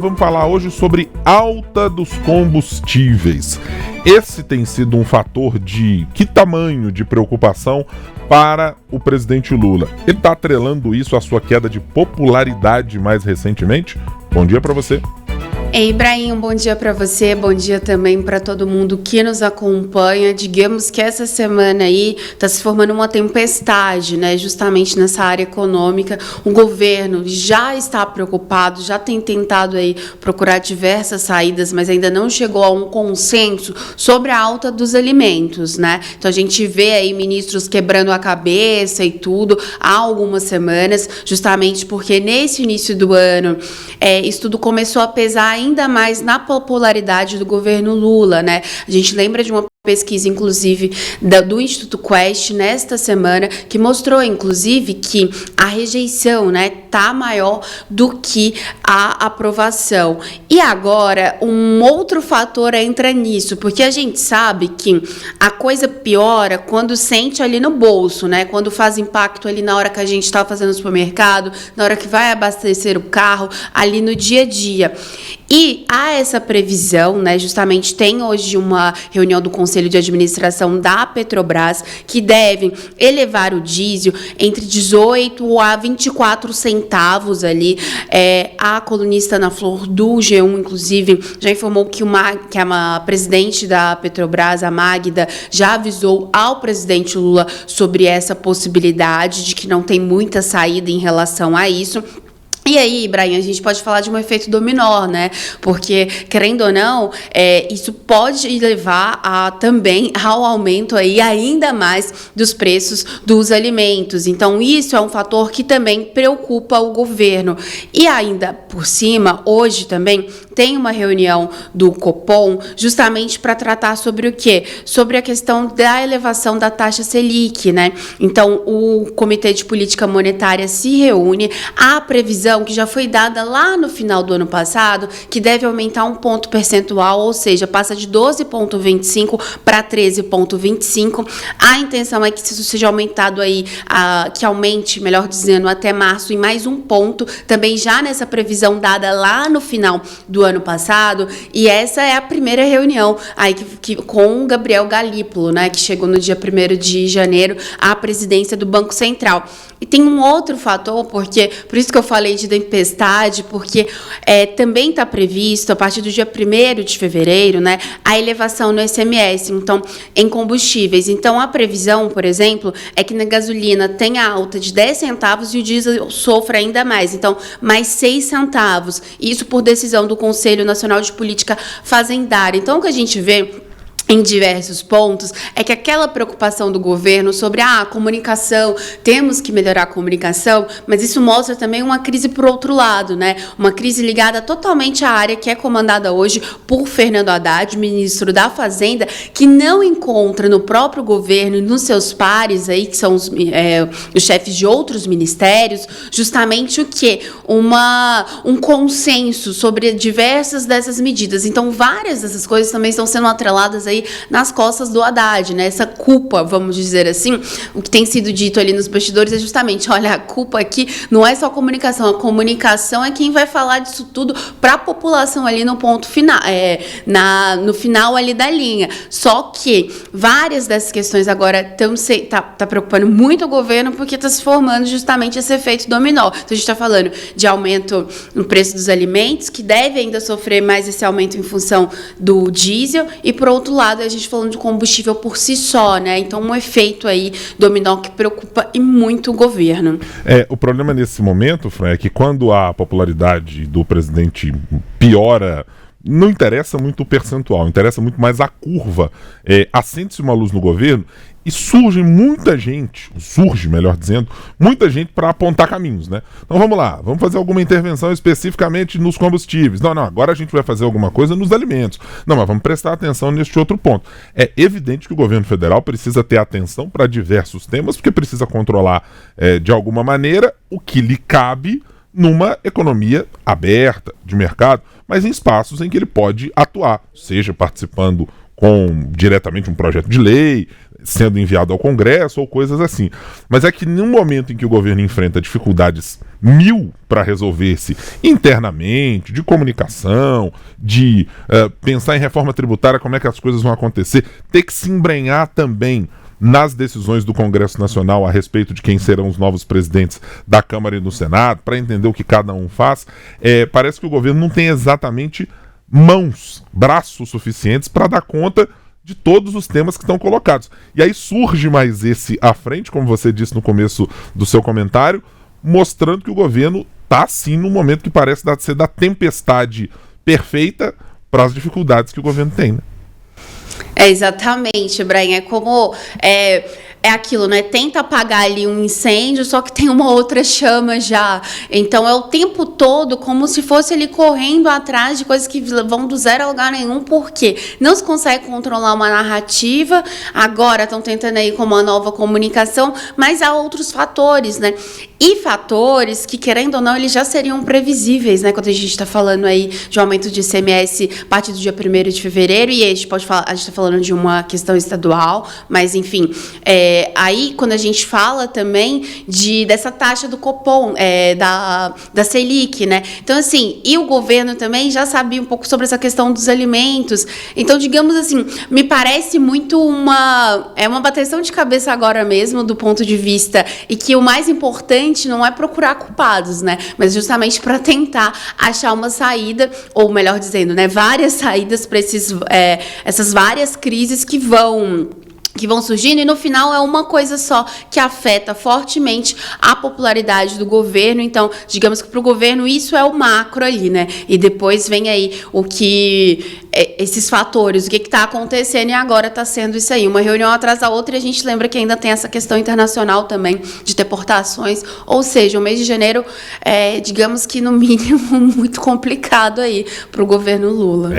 vamos falar hoje sobre alta dos combustíveis. Esse tem sido um fator de que tamanho de preocupação para o presidente Lula? Ele está atrelando isso à sua queda de popularidade mais recentemente? Bom dia para você. Ei, Ibrahim, um bom dia para você, bom dia também para todo mundo que nos acompanha. Digamos que essa semana aí está se formando uma tempestade, né? Justamente nessa área econômica. O governo já está preocupado, já tem tentado aí procurar diversas saídas, mas ainda não chegou a um consenso sobre a alta dos alimentos, né? Então a gente vê aí ministros quebrando a cabeça e tudo há algumas semanas, justamente porque nesse início do ano isso tudo começou a pesar ainda mais na popularidade do governo Lula, né? A gente lembra de uma pesquisa, inclusive, do Instituto Quest nesta semana, que mostrou, inclusive, que a rejeição, né, tá maior do que a aprovação. E agora, um outro fator entra nisso, porque a gente sabe que a coisa piora quando sente ali no bolso, né, quando faz impacto ali na hora que a gente está fazendo o supermercado, na hora que vai abastecer o carro, ali no dia a dia. E há essa previsão, né, justamente tem hoje uma reunião do Conselho de Administração da Petrobras que deve elevar o diesel entre 18 a 24 centavos ali. A colunista Ana Flor do G1, inclusive, já informou que a presidente da Petrobras, a Magda, já avisou ao presidente Lula sobre essa possibilidade de que não tem muita saída em relação a isso. E aí, Ibrahim, a gente pode falar de um efeito dominó, né? Porque, querendo ou não, isso pode levar também ao aumento aí ainda mais dos preços dos alimentos. Então, isso é um fator que também preocupa o governo. E ainda por cima, hoje também tem uma reunião do Copom justamente para tratar sobre o quê? Sobre a questão da elevação da taxa Selic, né? Então, o Comitê de Política Monetária se reúne, a previsão que já foi dada lá no final do ano passado, que deve aumentar um ponto percentual, ou seja, passa de 12,25 para 13,25. A intenção é que isso seja aumentado aí, que aumente, melhor dizendo, até março em mais um ponto, também já nessa previsão dada lá no final do ano passado. E essa é a primeira reunião aí com o Gabriel Galípolo, né, que chegou no dia 1º de janeiro à presidência do Banco Central. E tem um outro fator, por isso que eu falei de tempestade, porque também está previsto, a partir do dia 1º de fevereiro, né, a elevação no ICMS, então, em combustíveis. Então, a previsão, por exemplo, é que na gasolina tenha alta de 10 centavos e o diesel sofra ainda mais. Então, mais 6 centavos. Isso por decisão do Conselho Nacional de Política Fazendária. Então, o que a gente vê em diversos pontos, é que aquela preocupação do governo sobre a comunicação, temos que melhorar a comunicação, mas isso mostra também uma crise por outro lado, né? Uma crise ligada totalmente à área que é comandada hoje por Fernando Haddad, ministro da Fazenda, que não encontra no próprio governo e nos seus pares aí, que são os chefes de outros ministérios, justamente o quê? Um consenso sobre diversas dessas medidas. Então, várias dessas coisas também estão sendo atreladas aí nas costas do Haddad, né? Essa culpa, vamos dizer assim, o que tem sido dito ali nos bastidores é justamente, olha, a culpa aqui não é só a comunicação é quem vai falar disso tudo para a população ali no ponto final, no final ali da linha. Só que várias dessas questões agora tá preocupando muito o governo porque está se formando justamente esse efeito dominó. Então, a gente está falando de aumento no preço dos alimentos, que deve ainda sofrer mais esse aumento em função do diesel, e por outro lado, a gente falando de combustível por si só, né? Então, um efeito aí dominó que preocupa e muito o governo. O problema nesse momento, Fran, é que quando a popularidade do presidente piora, não interessa muito o percentual, interessa muito mais a curva. Acende-se uma luz no governo e surge, muita gente para apontar caminhos, né? Então vamos lá, vamos fazer alguma intervenção especificamente nos combustíveis. Não, agora a gente vai fazer alguma coisa nos alimentos. Não, mas vamos prestar atenção neste outro ponto. É evidente que o governo federal precisa ter atenção para diversos temas, porque precisa controlar de alguma maneira o que lhe cabe numa economia aberta, de mercado, mas em espaços em que ele pode atuar, seja participando com diretamente um projeto de lei, sendo enviado ao Congresso ou coisas assim. Mas é que no momento em que o governo enfrenta dificuldades mil para resolver-se internamente, de comunicação, de pensar em reforma tributária, como é que as coisas vão acontecer, ter que se embrenhar também nas decisões do Congresso Nacional a respeito de quem serão os novos presidentes da Câmara e do Senado, para entender o que cada um faz, parece que o governo não tem exatamente braços suficientes para dar conta de todos os temas que estão colocados. E aí surge mais esse à frente, como você disse no começo do seu comentário, mostrando que o governo está sim num momento que parece ser da tempestade perfeita para as dificuldades que o governo tem, né? Exatamente, Brian. É como é aquilo, né? Tenta apagar ali um incêndio, só que tem uma outra chama já. Então é o tempo todo como se fosse ele correndo atrás de coisas que vão do zero a lugar nenhum, porque não se consegue controlar uma narrativa. Agora estão tentando aí com uma nova comunicação, mas há outros fatores, né? E fatores que, querendo ou não, eles já seriam previsíveis, né? Quando a gente está falando aí de um aumento de ICMS a partir do dia 1º de fevereiro, e a gente pode falar, a gente está falando de uma questão estadual, mas enfim, aí quando a gente fala também dessa taxa do Copom, da Selic, né? Então, assim, e o governo também já sabia um pouco sobre essa questão dos alimentos. Então, digamos assim, me parece muito uma bateção de cabeça agora mesmo, do ponto de vista, e que o mais importante não é procurar culpados, né? Mas justamente para tentar achar uma saída, ou melhor dizendo, né, várias saídas para essas várias crises que vão surgindo, e no final é uma coisa só que afeta fortemente a popularidade do governo. Então, digamos que para o governo isso é o macro ali, né? E depois vem aí esses fatores, o que está acontecendo, e agora está sendo isso aí, uma reunião atrás da outra, e a gente lembra que ainda tem essa questão internacional também, de deportações, ou seja, o mês de janeiro digamos que no mínimo muito complicado aí para o governo Lula.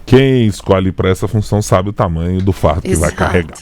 Quem escolhe para essa função sabe o tamanho do fardo que vai carregar.